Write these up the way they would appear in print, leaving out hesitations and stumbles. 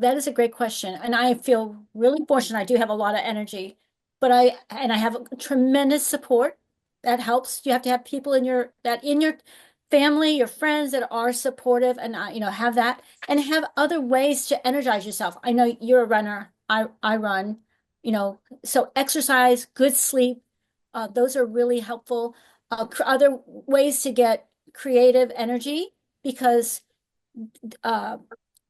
that is a great question. And I feel really fortunate. I do have a lot of energy, but I have tremendous support that helps. You have to have people in your family, your friends that are supportive and, have that and have other ways to energize yourself. I know you're a runner. I run, so exercise, good sleep, those are really helpful. Other ways to get creative energy because, uh,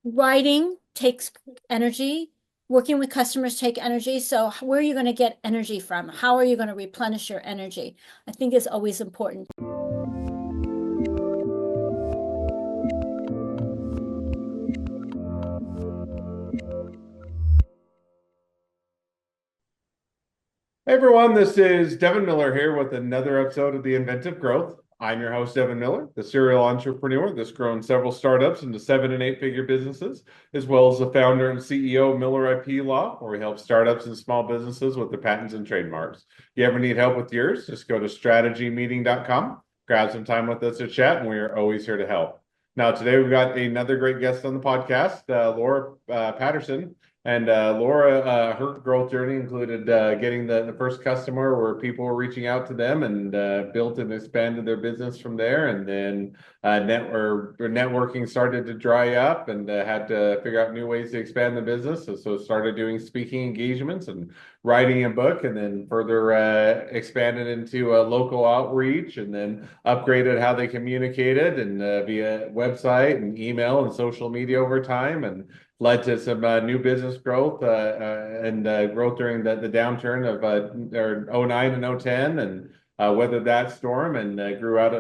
writing takes energy, working with customers take energy. So where are you going to get energy from? How are you going to replenish your energy? I think is always important. Hey everyone, this is Devin Miller here with another episode of The Inventive Growth. I'm your host, Devin Miller, the serial entrepreneur that's grown several startups into 7 and 8 figure businesses, as well as the founder and CEO of Miller IP Law, where we help startups and small businesses with their patents and trademarks. If you ever need help with yours, just go to strategymeeting.com, grab some time with us to chat, and we are always here to help. Now, today we've got another great guest on the podcast, Laura Patterson. And Laura, her growth journey included getting the first customer where people were reaching out to them and built and expanded their business from there. And then networking started to dry up and had to figure out new ways to expand the business. So started doing speaking engagements and writing a book, and then further expanded into local outreach, and then upgraded how they communicated and via website and email and social media over time, and led to some new business growth and growth during the downturn of '09 and '10, and weathered that storm and grew out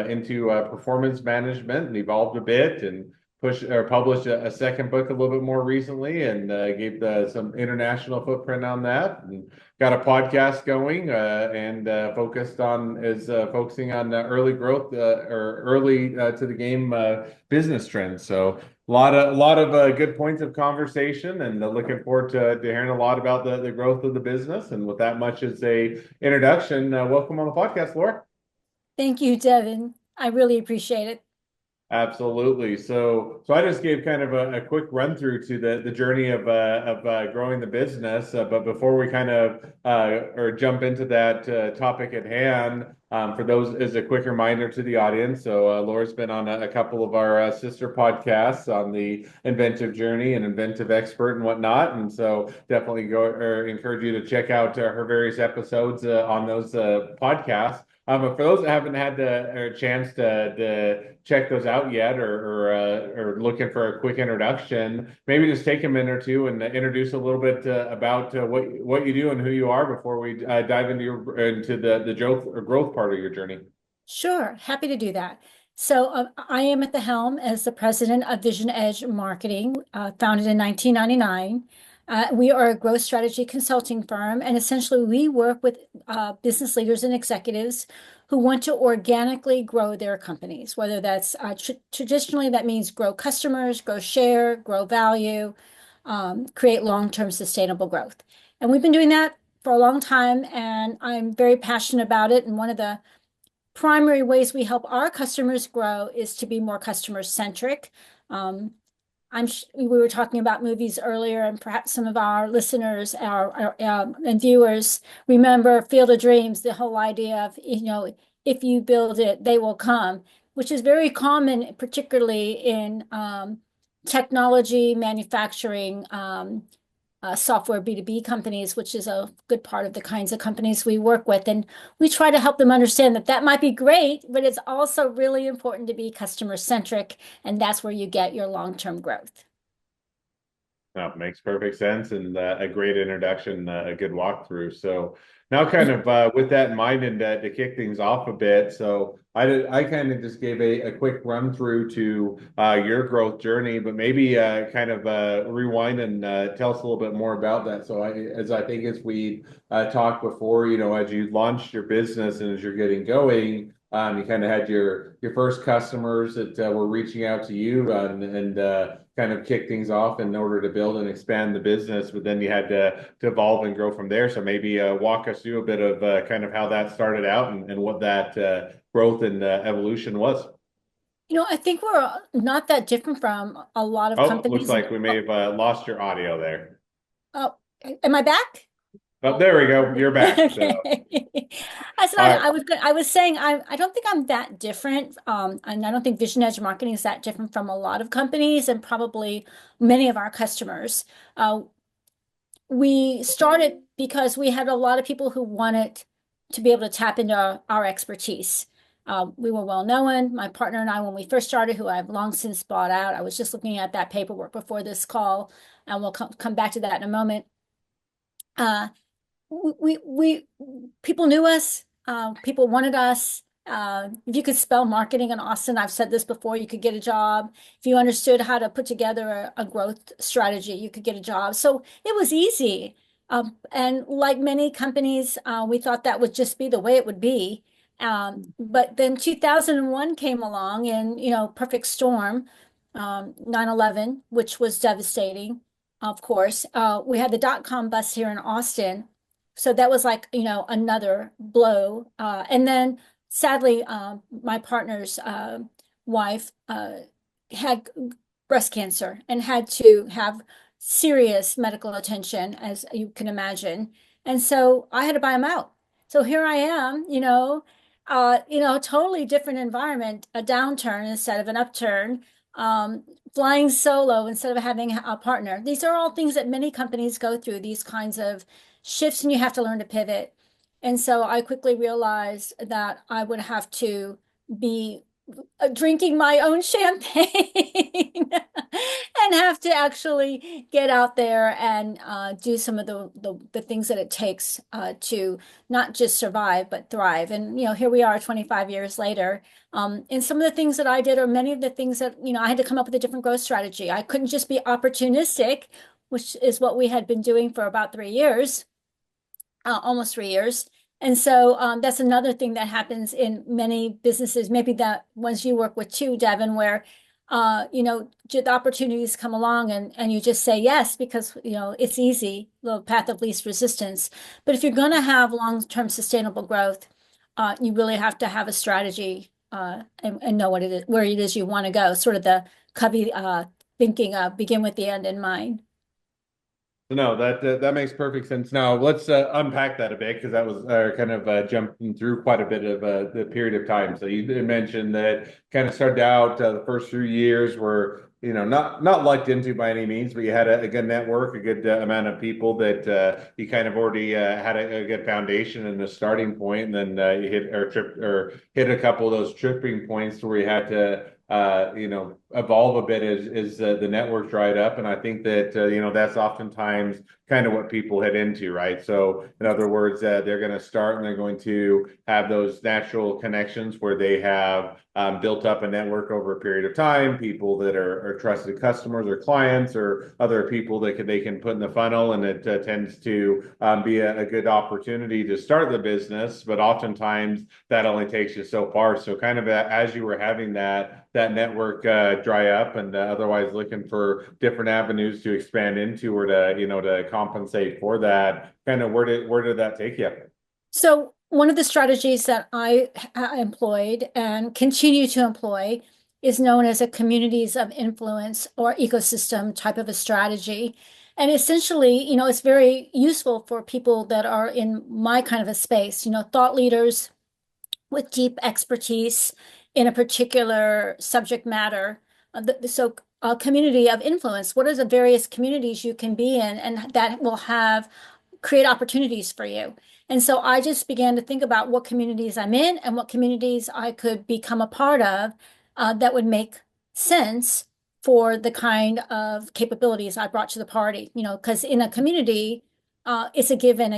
into performance management and evolved a bit and published a second book a little bit more recently, and gave some international footprint on that, and got a podcast going and focusing on early growth or early to the game business trends. So a lot of good points of conversation, and looking forward to hearing a lot about the growth of the business. And with that much as a introduction, welcome on the podcast, Laura. Thank you, Devin. I really appreciate it. Absolutely. So I just gave kind of a quick run through to the journey of growing the business. But before we kind of or jump into that topic at hand, for those as a quick reminder to the audience. So Laura's been on a couple of our sister podcasts on the inventive journey and inventive expert and whatnot. And so definitely go or encourage you to check out her various episodes on those podcasts. But for those that haven't had a chance to check those out yet, or looking for a quick introduction, maybe just take a minute or two and introduce a little bit about what you do and who you are before we dive into the growth part of your journey. Sure, happy to do that. So I am at the helm as the president of Vision Edge Marketing, founded in 1999. We are a growth strategy consulting firm, and essentially we work with business leaders and executives who want to organically grow their companies, whether that's traditionally that means grow customers, grow share, grow value, create long-term sustainable growth. And we've been doing that for a long time, and I'm very passionate about it. And one of the primary ways we help our customers grow is to be more customer centric. We were talking about movies earlier, and perhaps some of our listeners and viewers remember Field of Dreams, the whole idea of, if you build it, they will come, which is very common, particularly in technology, manufacturing, software B2B companies, which is a good part of the kinds of companies we work with. And we try to help them understand that that might be great, but it's also really important to be customer centric. And that's where you get your long-term growth. No, makes perfect sense, and a great introduction, a good walkthrough. So now, kind of with that in mind, and to kick things off a bit, so I kind of just gave a quick run through to your growth journey, but maybe kind of rewind and tell us a little bit more about that. So as we talked before, as you launched your business and as you're getting going. You kind of had your first customers that were reaching out to you and kind of kick things off in order to build and expand the business, but then you had to evolve and grow from there. So maybe walk us through a bit of kind of how that started out and what that growth and evolution was. I think we're not that different from a lot of Oh, looks companies. like we may have lost your audio there. Oh, am I back? Oh, there we go. You're back. So, Okay. I said all right. I was saying I don't think I'm that different. And I don't think Vision Edge marketing is that different from a lot of companies and probably many of our customers. Uh, we started because we had a lot of people who wanted to be able to tap into our expertise. We were well known. My partner and I, when we first started, who I've long since bought out, I was just looking at that paperwork before this call, and we'll come back to that in a moment. Uh, we people knew us, people wanted us. If you could spell marketing in Austin, I've said this before, you could get a job. If you understood how to put together a growth strategy, you could get a job. So it was easy. And like many companies, we thought that would just be the way it would be. But then 2001 came along and, perfect storm, 9/11, which was devastating, of course. We had the dot-com bust here in Austin, so that was like, another blow. And then sadly, my partner's wife had breast cancer and had to have serious medical attention, as you can imagine. And so I had to buy him out. So here I am, totally different environment, a downturn instead of an upturn, flying solo instead of having a partner. These are all things that many companies go through, these kinds of shifts, and you have to learn to pivot. And so I quickly realized that I would have to be drinking my own champagne and have to actually get out there and do some of the things that it takes to not just survive but thrive. And here we are 25 years later. And some of the things that I did are many of the things that I had to come up with a different growth strategy. I couldn't just be opportunistic, which is what we had been doing for about 3 years, almost 3 years. And so that's another thing that happens in many businesses, maybe that ones you work with too, Devin, where the opportunities come along and you just say yes because it's easy, the path of least resistance. But if you're going to have long-term sustainable growth, you really have to have a strategy and know what it is, where it is you want to go. Sort of the Covey thinking of begin with the end in mind. No, that makes perfect sense. Now let's unpack that a bit because that was kind of jumping through quite a bit of the period of time. So you did mention that kind of started out the first few years were not lucked into by any means, but you had a good network, a good amount of people that you kind of already had a good foundation and a starting point, and then you hit a couple of those tripping points where you had to evolve a bit as the network dried up. And I think that, that's oftentimes kind of what people head into, right? So in other words, they're going to start and they're going to have those natural connections where they have built up a network over a period of time, people that are trusted customers or clients or other people that they can put in the funnel. And it tends to be a good opportunity to start the business, but oftentimes that only takes you so far. So kind of as you were having that network dry up and otherwise looking for different avenues to expand into or to compensate for that, kind of where did that take you? So one of the strategies that I employed and continue to employ is known as a communities of influence or ecosystem type of a strategy. And essentially, it's very useful for people that are in my kind of a space, thought leaders with deep expertise in a particular subject matter. So a community of influence, what are the various communities you can be in and that will create opportunities for you. And so I just began to think about what communities I'm in and what communities I could become a part of that would make sense for the kind of capabilities I brought to the party. Because in a community, it's a give and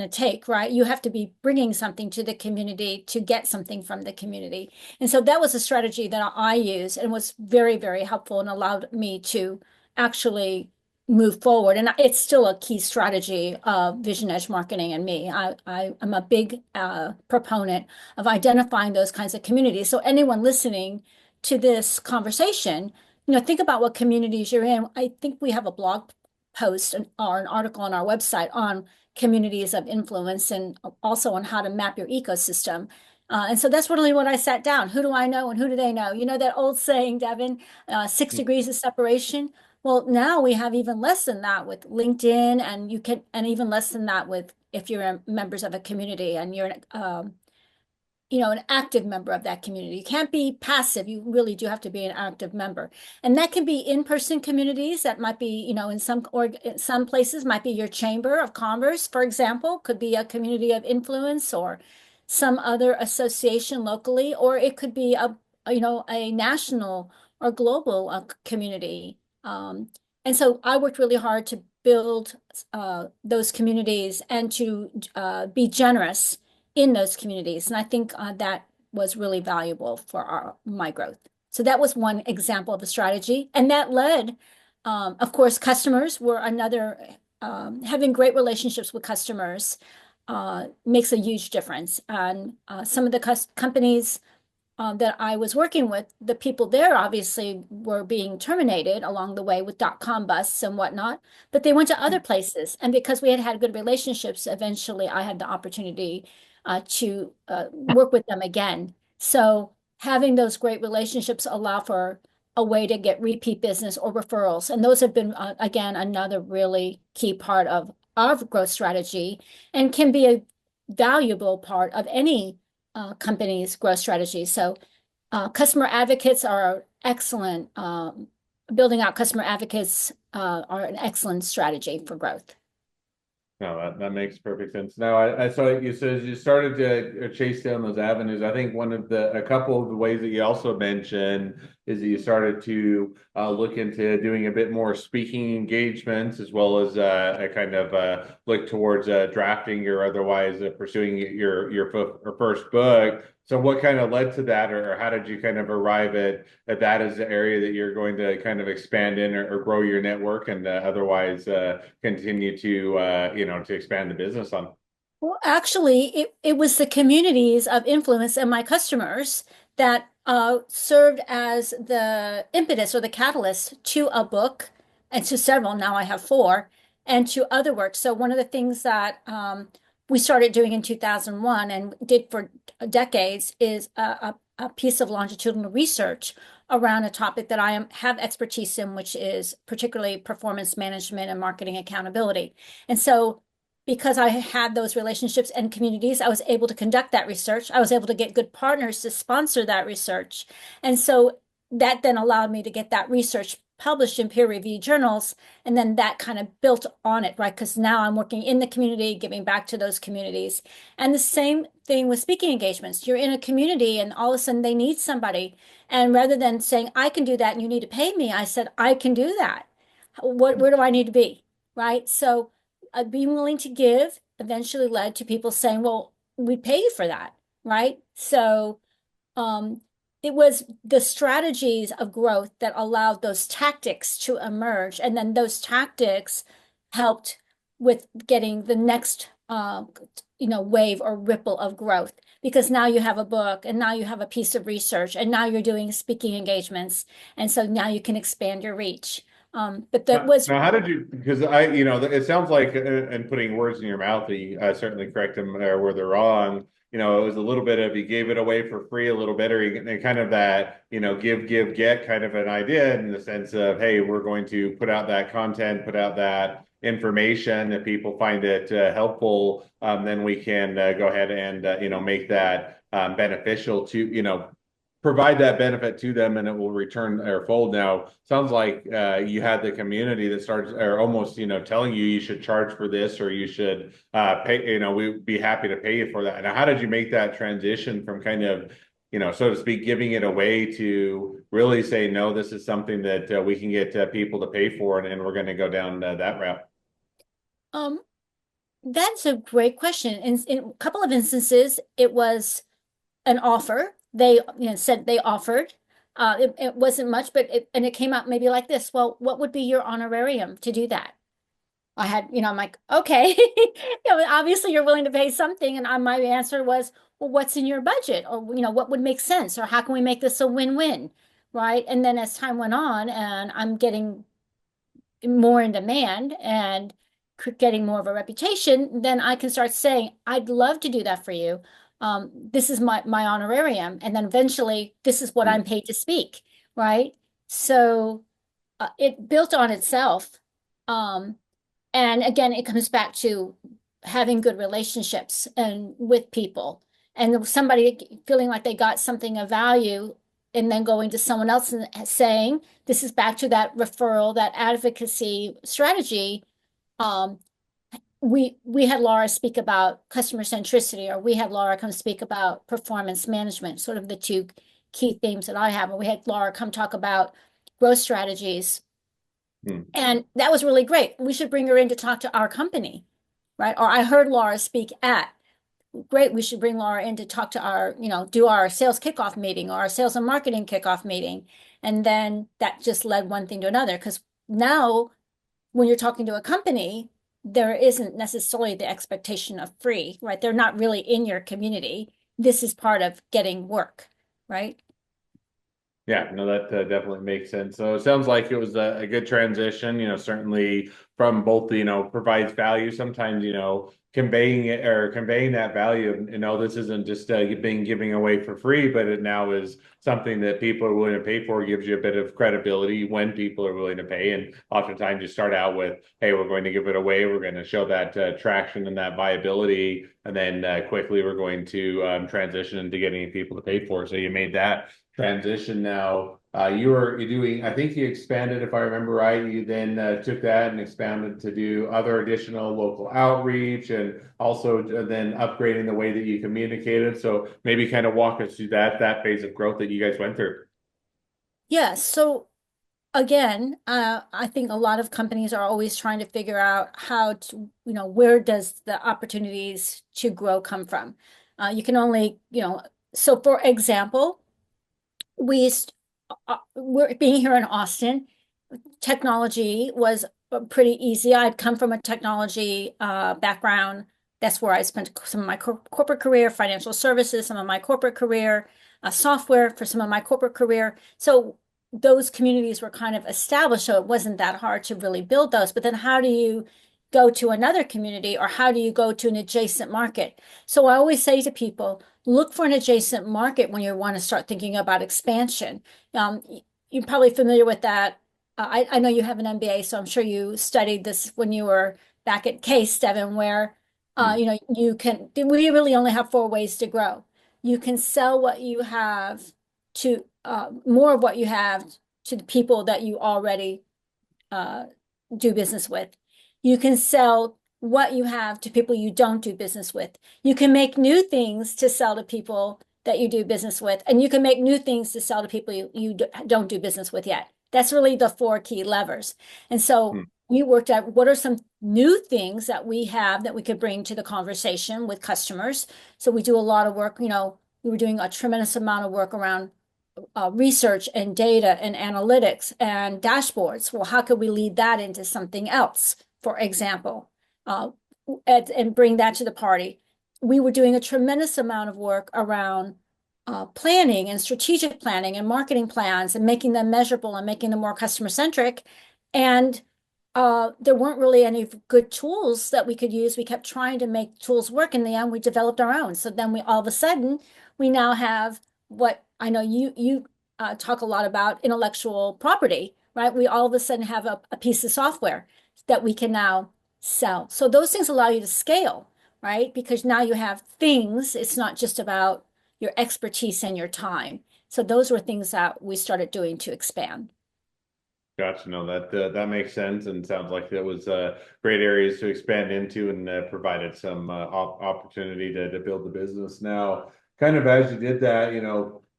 a take, right? You have to be bringing something to the community to get something from the community. And so that was a strategy that I used and was very, very helpful and allowed me to actually move forward. And it's still a key strategy of Vision Edge marketing and me. I am a big proponent of identifying those kinds of communities. So anyone listening to this conversation, think about what communities you're in. I think we have a blog post or an article on our website on communities of influence and also on how to map your ecosystem. And so that's really what I sat down. Who do I know and who do they know? You know that old saying, Devin, 6 degrees of separation. Well, now we have even less than that with LinkedIn, and you can, and even less than that with if you're members of a community and you're an active member of that community. You can't be passive. You really do have to be an active member. And that can be in-person communities that might be, in some places might be your chamber of commerce, for example, could be a community of influence or some other association locally, or it could be a national or global community. And so I worked really hard to build those communities and to be generous in those communities. And I think that was really valuable for my growth. So that was one example of a strategy. And that led, of course, customers were another, having great relationships with customers makes a huge difference. And some of the companies that I was working with, the people there obviously were being terminated along the way with dot-com busts and whatnot, but they went to other places. And because we had had good relationships, eventually I had the opportunity to work with them again. So having those great relationships allow for a way to get repeat business or referrals. And those have been, again, another really key part of our growth strategy and can be a valuable part of any company's growth strategy. So customer advocates are excellent. Building out customer advocates are an excellent strategy for growth. No, that makes perfect sense. Now, I saw you said you started to chase down those avenues. I think a couple of the ways that you also mentioned is that you started to look into doing a bit more speaking engagements as well as a kind of look towards drafting or otherwise pursuing your first book. So what kind of led to that, or how did you kind of arrive at that as the area that you're going to kind of expand in or grow your network and otherwise continue to to expand the business on? Well, actually, it was the communities of influence and my customers that served as the impetus or the catalyst to a book and to several. Now I have four, and to other works. So one of the things that we started doing in 2001 and did for decades is a piece of longitudinal research around a topic that have expertise in, which is particularly performance management and marketing accountability. And so because I had those relationships and communities, I was able to conduct that research. I was able to get good partners to sponsor that research. And so that then allowed me to get that research published in peer-reviewed journals. And then that kind of built on it, right? Because now I'm working in the community, giving back to those communities. And the same thing with speaking engagements. You're in a community and all of a sudden they need somebody. And rather than saying, I can do that and you need to pay me, I said, I can do that. Where do I need to be? Right? So being willing to give eventually led to people saying, well, we pay you for that, right? So it was the strategies of growth that allowed those tactics to emerge. And then those tactics helped with getting the next wave or ripple of growth. Because now you have a book and now you have a piece of research and now you're doing speaking engagements. And so now you can expand your reach. But that was Now, how did you? Because it sounds like, and putting words in your mouth, you certainly correct them where they're wrong. It was a little bit of you gave it away for free a little bit, or kind of that, give, get kind of an idea in the sense of, hey, we're going to put out that content, put out that information. If people find it helpful, then we can go ahead and make that beneficial to provide that benefit to them and it will return or fold. Now sounds like you had the community that starts or almost telling you should charge for this or you should pay, we'd be happy to pay you for that. Now how did you make that transition from kind of so to speak, giving it away to really say, no, this is something that we can get people to pay for and we're going to go down that route? um that's a great question. In a couple of instances, it was an offer. They said they offered. It wasn't much, but it came out maybe like this. Well, what would be your honorarium to do that? I had, I'm like, okay, obviously you're willing to pay something. And my answer was, well, what's in your budget? Or, what would make sense? Or how can we make this a win-win? Right. And then as time went on and I'm getting more in demand and getting more of a reputation, then I can start saying, I'd love to do that for you. This is my honorarium, and then eventually this is what I'm paid to speak, right? So it built on itself. Um, and again, it comes back to having good relationships and with people, and somebody feeling like they got something of value, and then going to someone else and saying, "This is back to that referral, that advocacy strategy." Um, we had Laura speak about customer centricity, or we had Laura come speak about performance management, sort of the two key themes that I have. And we had Laura come talk about growth strategies. Hmm. And that was really great. We should bring her in to talk to our company, right? Or I heard Laura speak at, great, we should bring Laura in to talk to our, do our sales kickoff meeting or our sales and marketing kickoff meeting. And then that just led one thing to another. Because now when you're talking to a company, there isn't necessarily the expectation of free, right? They're not really in your community. This is part of getting work, right? Yeah, no, that definitely makes sense. So it sounds like it was a good transition, certainly from both, provides value, sometimes, conveying it or conveying that value. This isn't just being giving away for free, but it now is something that people are willing to pay for, gives you a bit of credibility when people are willing to pay. And oftentimes you start out with, hey, we're going to give it away. We're going to show that traction and that viability. And then quickly we're going to transition into getting people to pay for it. So you made that transition now. You're doing, I think you expanded, if I remember right, you then took that and expanded to do other additional local outreach and also then upgrading the way that you communicated. So maybe kind of walk us through that phase of growth that you guys went through. Yeah. So again, I think a lot of companies are always trying to figure out how to, where does the opportunities to grow come from? You can only, so for example, we're being here in Austin. Technology was pretty easy. I'd come from a technology background. That's where I spent some of my corporate career, financial services, some of my corporate career, software for some of my corporate career. So those communities were kind of established, so it wasn't that hard to really build those. But then how do you go to another community, or how do you go to an adjacent market? So I always say to people, look for an adjacent market when you want to start thinking about expansion. You're probably familiar with that. I know you have an MBA, so I'm sure you studied this when you were back at Case, Devin, where Hmm. we really only have four ways to grow. You can sell what you have to more of what you have to the people that you already uh, do business with. You can sell what you have to people you don't do business with. You can make new things to sell to people that you do business with, and you can make new things to sell to people you don't do business with yet. That's really the four key levers. And so Hmm. we worked out what are some new things that we have that we could bring to the conversation with customers. So we do a lot of work, we were doing a tremendous amount of work around research and data and analytics and dashboards. Well, how could we lead that into something else, for example, uh, and bring that to the party? We were doing a tremendous amount of work around planning and strategic planning and marketing plans and making them measurable and making them more customer centric. And there weren't really any good tools that we could use. We kept trying to make tools work. In the end, we developed our own. So then we all of a sudden we now have what I know you talk a lot about, intellectual property, right? We all of a sudden have a piece of software that we can now sell. So those things allow you to scale, right? Because now you have things. It's not just about your expertise and your time. So those were things that we started doing to expand. Gotcha. No, that makes sense, and sounds like that was great areas to expand into, and provided some opportunity to build the business. Now, kind of as you did that,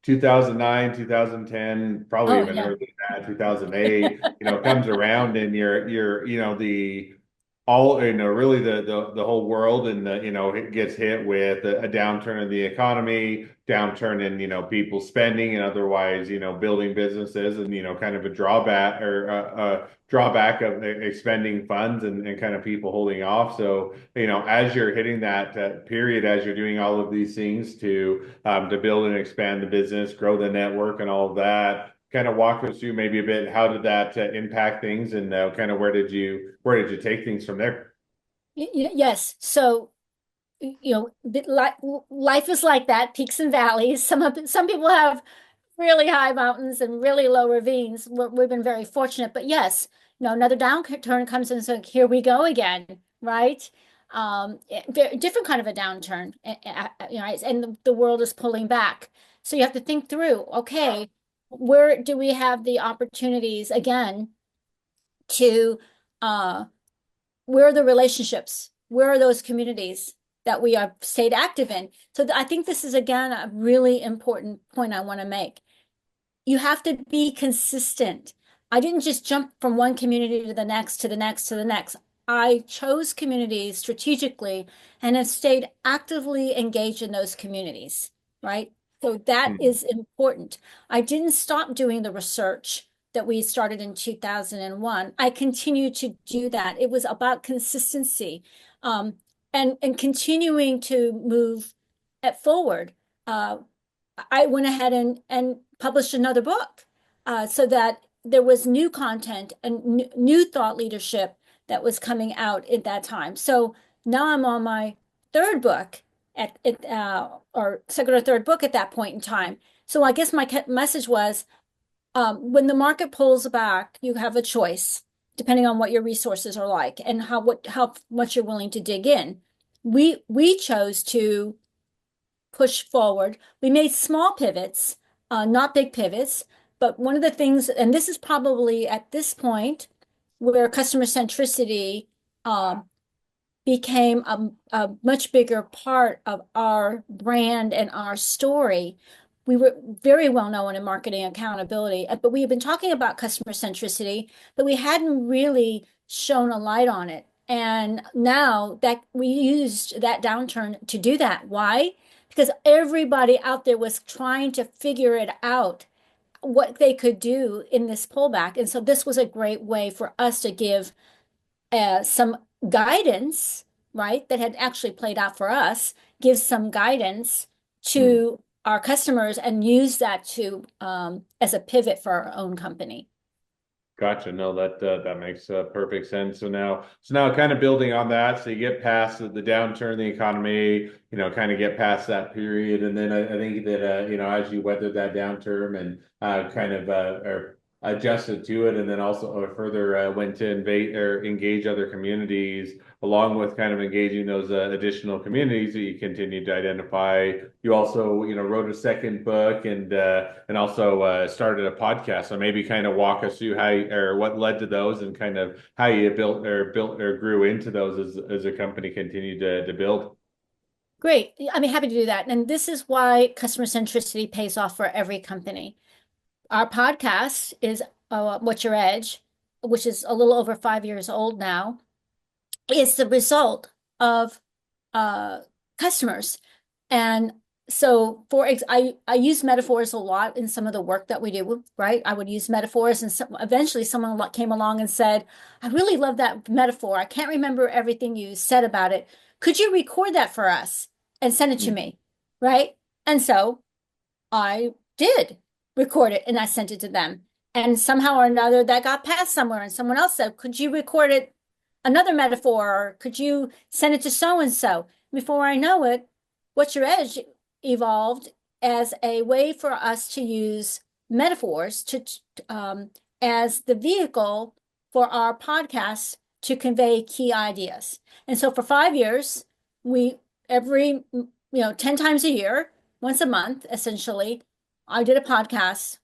2009, 2010, probably Oh even yeah. earlier than that, 2008, comes around, and you're the all really the whole world, and it gets hit with a downturn in the economy, downturn in people spending and otherwise building businesses, and kind of a drawback or a drawback of expending funds, and kind of people holding off. So as you're hitting that period, as you're doing all of these things to build and expand the business, grow the network, and all of that, kind of walk us through maybe a bit, how did that impact things, and kind of where did you take things from there? Yes. So life is like that, peaks and valleys. Some people have really high mountains and really low ravines. We've been very fortunate, but yes, another downturn comes in, so here we go again, right? Different kind of a downturn, and the world is pulling back. So you have to think through, okay, where do we have the opportunities again to uh, where are the relationships? Where are those communities that we have stayed active in? So I think this is again a really important point I want to make. You have to be consistent. I didn't just jump from one community to the next, to the next, to the next. I chose communities strategically and have stayed actively engaged in those communities, right? So that Hmm. is important. I didn't stop doing the research that we started in 2001. I continue to do that. It was about consistency, um, and continuing to move it forward. Uh, I went ahead and published another book, so that there was new content and new thought leadership that was coming out at that time. So now I'm on my third book or second or third book at that point in time. So I guess my message was, when the market pulls back, you have a choice depending on what your resources are like and how much you're willing to dig in. We chose to push forward. We made small pivots, not big pivots. But one of the things, and this is probably at this point where customer centricity um, became a much bigger part of our brand and our story. We were very well known in marketing accountability, but we have been talking about customer centricity, but we hadn't really shone a light on it. And now that we used that downturn to do that. Why? Because everybody out there was trying to figure it out, what they could do in this pullback. And so this was a great way for us to give some guidance, right, that had actually played out for us, give some guidance Hmm. to our customers and use that to as a pivot for our own company. Gotcha. No, that makes perfect sense. So now, kind of building on that, so you get past the downturn in the economy, kind of get past that period, and then I think that as you weathered that downturn and kind of or adjusted to it, and then also further went to invade or engage other communities, along with kind of engaging those additional communities that you continued to identify. You also, wrote a second book and also started a podcast. So maybe kind of walk us through how or what led to those and kind of how you built or grew into those as a company continued to build. Great. I mean, happy to do that. And this is why customer centricity pays off for every company. Our podcast is What's Your Edge, which is a little over 5 years old now, is the result of uh, customers. And so I use metaphors a lot in some of the work that we do, right? I would use metaphors, and eventually someone came along and said, I really love that metaphor. I can't remember everything you said about it. Could you record that for us and send it to Hmm. me? Right? And so I did record it and I sent it to them. And somehow or another that got passed somewhere, and someone else said, could you record it another metaphor, or could you send it to so and so? Before I know it, What's Your Edge evolved as a way for us to use metaphors um, as the vehicle for our podcast to convey key ideas. And so for 5 years, we every 10 times a year, once a month, essentially, I did a podcast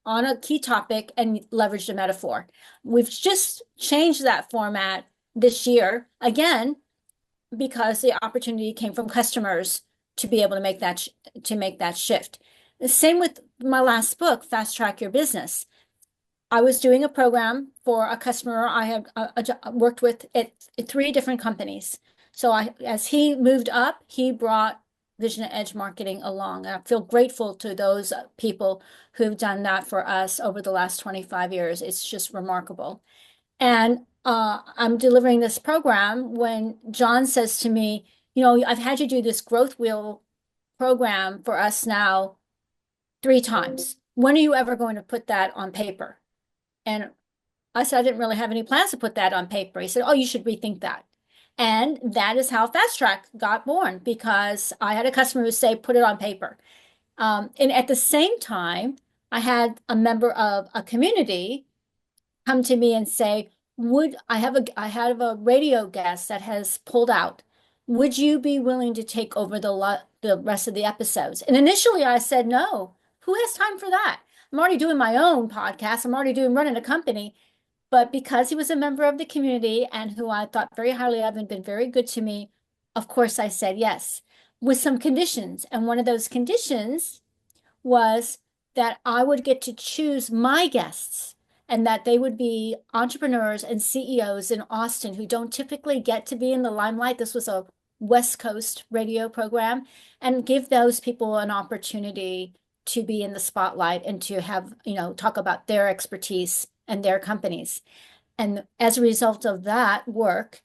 on a key topic and leveraged a metaphor. We've just changed that format this year again because the opportunity came from customers to be able to make that shift. The same with my last book, Fast Track Your Business. I was doing a program for a customer I had worked with at three different companies. So as he moved up, he brought Vision Edge Marketing along. And I feel grateful to those people who've done that for us over the last 25 years. It's just remarkable. And I'm delivering this program when John says to me, I've had you do this growth wheel program for us now 3 times. When are you ever going to put that on paper? And I said, I didn't really have any plans to put that on paper. He said, oh, you should rethink that. And that is how Fast Track got born because I had a customer who say, put it on paper. And at the same time, I had a member of a community come to me and say, would I have a radio guest that has pulled out. Would you be willing to take over the rest of the episodes? And initially I said no. Who has time for that? I'm already doing my own podcast. I'm already doing running a company. But because he was a member of the community and who I thought very highly of and been very good to me, of course I said yes, with some conditions. And one of those conditions was that I would get to choose my guests and that they would be entrepreneurs and CEOs in Austin who don't typically get to be in the limelight. This was a West Coast radio program, and give those people an opportunity to be in the spotlight and to have, talk about their expertise and their companies. And as a result of that work,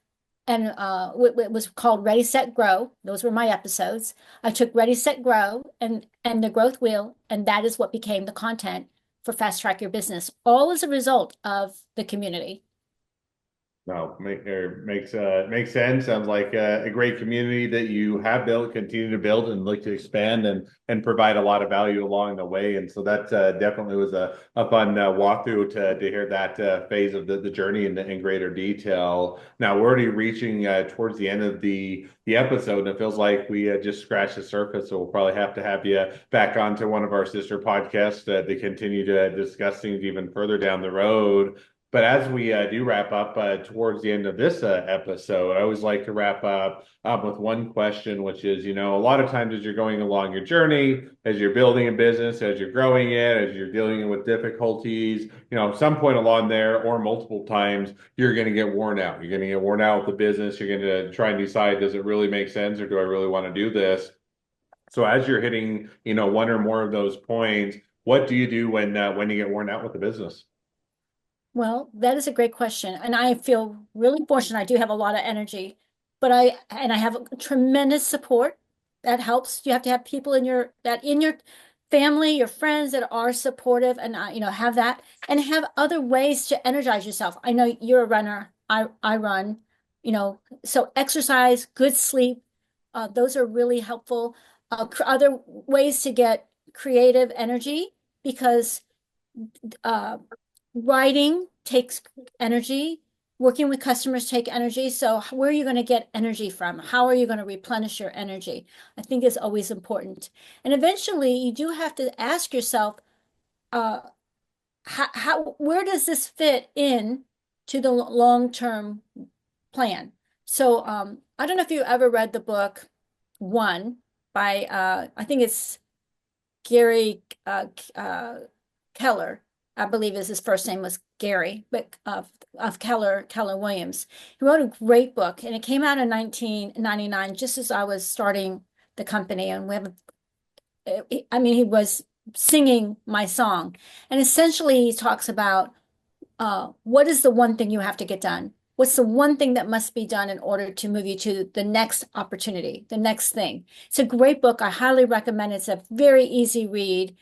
and it was called Ready, Set, Grow. Those were my episodes. I took Ready, Set, Grow and the growth wheel, and that is what became the content for Fast Track Your Business, all as a result of the community. No, makes sense. Sounds like a great community that you have built, continue to build, and look to expand and provide a lot of value along the way. And so that definitely was a fun walkthrough to hear that phase of the journey in greater detail. Now we're already reaching towards the end of the episode, and it feels like we just scratched the surface. So we'll probably have you back onto one of our sister podcasts to continue to discuss things even further down the road. But as we do wrap up towards the end of this episode, I always like to wrap up with one question, which is, a lot of times as you're going along your journey, as you're building a business, as you're growing it, as you're dealing with difficulties, some point along there or multiple times, you're going to get worn out. You're going to get worn out with the business. You're going to try and decide, does it really make sense or do I really want to do this? So as you're hitting, one or more of those points, what do you do when you get worn out with the business? Well, that is a great question. And I feel really fortunate. I do have a lot of energy, but I have tremendous support that helps. You have to have people in your family, your friends that are supportive and have that and have other ways to energize yourself. I know you're a runner. I run, so exercise, good sleep, those are really helpful. Other ways to get creative energy because uh, writing takes energy. Working with customers take energy. So where are you going to get energy from? How are you going to replenish your energy? I think is always important. And eventually you do have to ask yourself, uh, where does this fit in to the long-term plan? So I don't know if you ever read the book One by I think it's Gary Keller, I believe his first name was Gary, but of Keller Williams. He wrote a great book, and it came out in 1999, just as I was starting the company. And he was singing my song, and essentially he talks about what is the one thing you have to get done? What's the one thing that must be done in order to move you to the next opportunity, the next thing? It's a great book. I highly recommend it. It's a very easy read.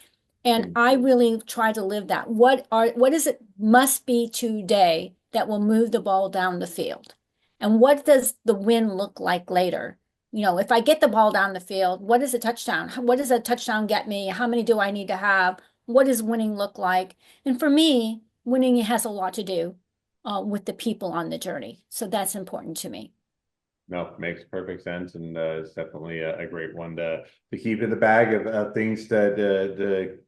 And I really try to live that. What is it must be today that will move the ball down the field? And what does the win look like later? If I get the ball down the field, what is a touchdown? What does a touchdown get me? How many do I need to have? What does winning look like? And for me, winning has a lot to do with the people on the journey. So that's important to me. No, makes perfect sense, and it's definitely a great one to keep in the bag of things to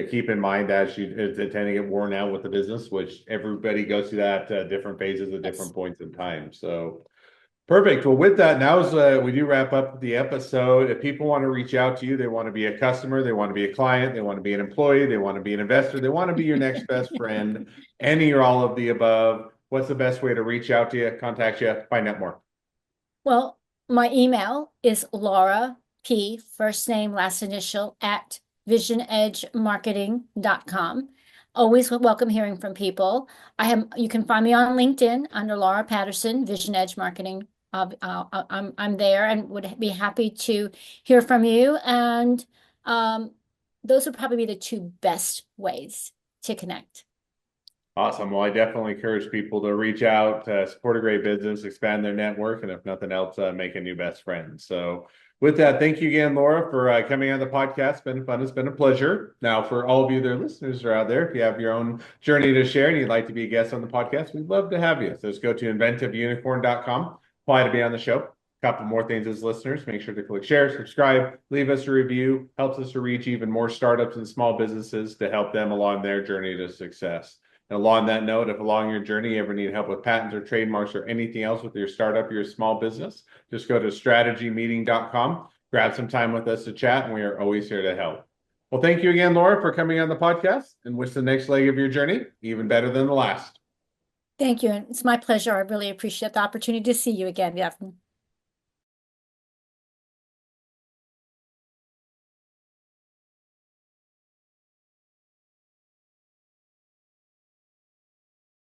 keep in mind as you tend to get worn out with the business, which everybody goes through that different phases at Yes. different points in time. So perfect. Well, with that, now as we do wrap up the episode, if people want to reach out to you, they want to be a customer, they want to be a client, they want to be an employee, they want to be an investor, they want to be your next best friend, any or all of the above. What's the best way to reach out to you, contact you, find out more? Well, my email is Laura P, first name, last initial, at visionedgemarketing.com. Always welcome hearing from people. You can find me on LinkedIn under Laura Patterson, Vision Edge Marketing. I'm there and would be happy to hear from you. And those would probably be the two best ways to connect. Awesome. Well, I definitely encourage people to reach out, support a great business, expand their network, and if nothing else, make a new best friend. So, with that, thank you again, Laura, for coming on the podcast. It's been fun. It's been a pleasure. Now, for all of you that are listeners are out there, if you have your own journey to share and you'd like to be a guest on the podcast, we'd love to have you. So, just go to inventiveunicorn.com, apply to be on the show. A couple more things as listeners. Make sure to click share, subscribe, leave us a review. Helps us to reach even more startups and small businesses to help them along their journey to success. And along that note, if along your journey you ever need help with patents or trademarks or anything else with your startup or your small business, just go to strategymeeting.com, grab some time with us to chat, and we are always here to help. Well, thank you again, Laura, for coming on the podcast, and wish the next leg of your journey even better than the last. Thank you. And it's my pleasure. I really appreciate the opportunity to see you again, Devin.